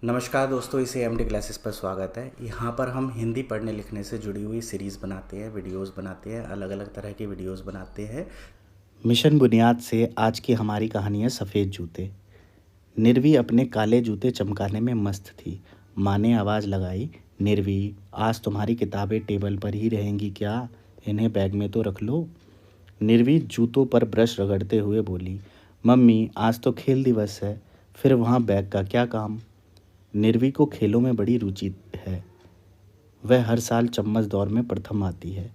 नमस्कार दोस्तों, इसे एमडी क्लासेस पर स्वागत है। यहाँ पर हम हिंदी पढ़ने लिखने से जुड़ी हुई सीरीज़ बनाते हैं, वीडियोस बनाते हैं, अलग अलग तरह के वीडियोस बनाते हैं। मिशन बुनियाद से आज की हमारी कहानी है सफ़ेद जूते। निर्वी अपने काले जूते चमकाने में मस्त थी। माँ ने आवाज़ लगाई, निर्वी आज तुम्हारी किताबें टेबल पर ही रहेंगी क्या? इन्हें बैग में तो रख लो। निर्वी जूतों पर ब्रश रगड़ते हुए बोली, मम्मी आज तो खेल दिवस है, फिर वहाँ बैग का क्या काम? निर्वी को खेलों में बड़ी रुचि है। वह हर साल चम्मच दौड़ में प्रथम आती है।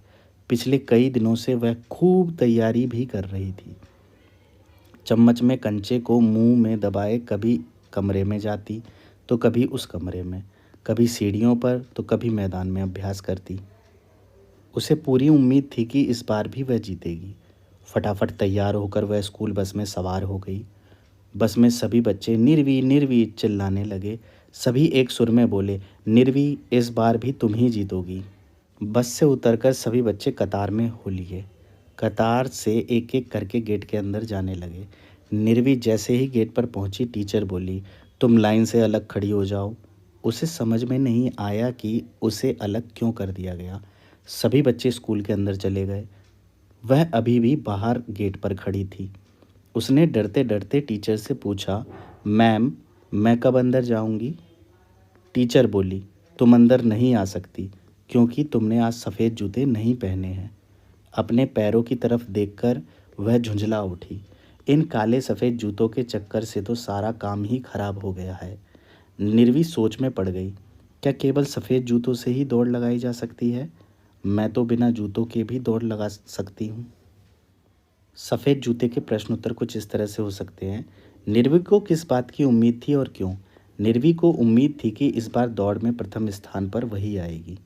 पिछले कई दिनों से वह खूब तैयारी भी कर रही थी। चम्मच में कंचे को मुंह में दबाए कभी कमरे में जाती तो कभी उस कमरे में, कभी सीढ़ियों पर तो कभी मैदान में अभ्यास करती। उसे पूरी उम्मीद थी कि इस बार भी वह जीतेगी। फटाफट तैयार होकर वह स्कूल बस में सवार हो गई। बस में सभी बच्चे निर्वी निर्वी चिल्लाने लगे। सभी एक सुर में बोले, निर्वी इस बार भी तुम ही जीतोगी। बस से उतरकर सभी बच्चे कतार में हो लिए। कतार से एक एक करके गेट के अंदर जाने लगे। निर्वी जैसे ही गेट पर पहुंची, टीचर बोली, तुम लाइन से अलग खड़ी हो जाओ। उसे समझ में नहीं आया कि उसे अलग क्यों कर दिया गया। सभी बच्चे स्कूल के अंदर चले गए। वह अभी भी बाहर गेट पर खड़ी थी। उसने डरते डरते टीचर से पूछा, मैम मैं कब अंदर जाऊंगी? टीचर बोली, तुम अंदर नहीं आ सकती क्योंकि तुमने आज सफ़ेद जूते नहीं पहने हैं। अपने पैरों की तरफ देखकर वह झुंझला उठी। इन काले सफ़ेद जूतों के चक्कर से तो सारा काम ही खराब हो गया है। निर्वी सोच में पड़ गई। क्या केवल सफ़ेद जूतों से ही दौड़ लगाई जा सकती है? मैं तो बिना जूतों के भी दौड़ लगा सकती हूँ। सफ़ेद जूते के प्रश्न उत्तर कुछ इस तरह से हो सकते हैं। निर्वी को किस बात की उम्मीद थी और क्यों? निर्वी को उम्मीद थी कि इस बार दौड़ में प्रथम स्थान पर वही आएगी।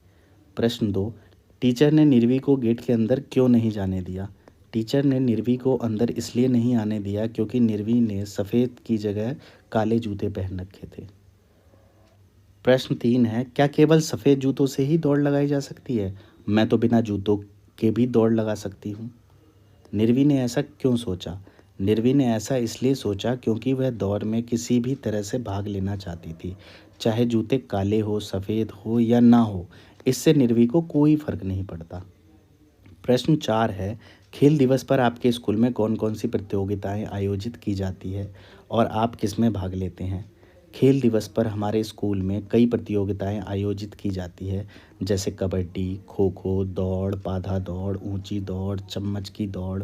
प्रश्न 2, टीचर ने निर्वी को गेट के अंदर क्यों नहीं जाने दिया? टीचर ने निर्वी को अंदर इसलिए नहीं आने दिया क्योंकि निर्वी ने सफ़ेद की जगह काले जूते पहन रखे थे। प्रश्न 3 है, क्या केवल सफ़ेद जूतों से ही दौड़ लगाई जा सकती है? मैं तो बिना जूतों के भी दौड़ लगा सकती हूँ। निर्वी ने ऐसा क्यों सोचा? निर्वी ने ऐसा इसलिए सोचा क्योंकि वह दौड़ में किसी भी तरह से भाग लेना चाहती थी। चाहे जूते काले हो, सफ़ेद हो या ना हो, इससे निर्वी को कोई फर्क नहीं पड़ता। प्रश्न 4 है, खेल दिवस पर आपके स्कूल में कौन कौन सी प्रतियोगिताएं आयोजित की जाती है और आप किस में भाग लेते हैं? खेल दिवस पर हमारे स्कूल में कई प्रतियोगिताएं आयोजित की जाती है, जैसे कबड्डी, खो खो, दौड़, बाधा दौड़, ऊंची दौड़, चम्मच की दौड़,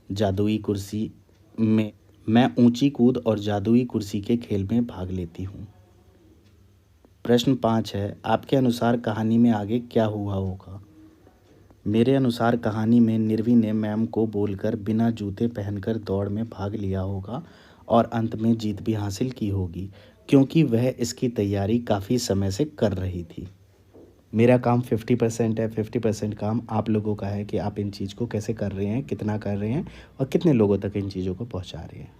जादुई कुर्सी में मैं ऊंची कूद और जादुई कुर्सी के खेल में भाग लेती हूँ। प्रश्न 5 है, आपके अनुसार कहानी में आगे क्या हुआ होगा? मेरे अनुसार कहानी में निर्वी ने मैम को बोलकर बिना जूते पहनकर दौड़ में भाग लिया होगा और अंत में जीत भी हासिल की होगी क्योंकि वह इसकी तैयारी काफ़ी समय से कर रही थी। मेरा काम 50% है, 50% काम आप लोगों का है कि आप इन चीज़ को कैसे कर रहे हैं, कितना कर रहे हैं और कितने लोगों तक इन चीज़ों को पहुंचा रहे हैं।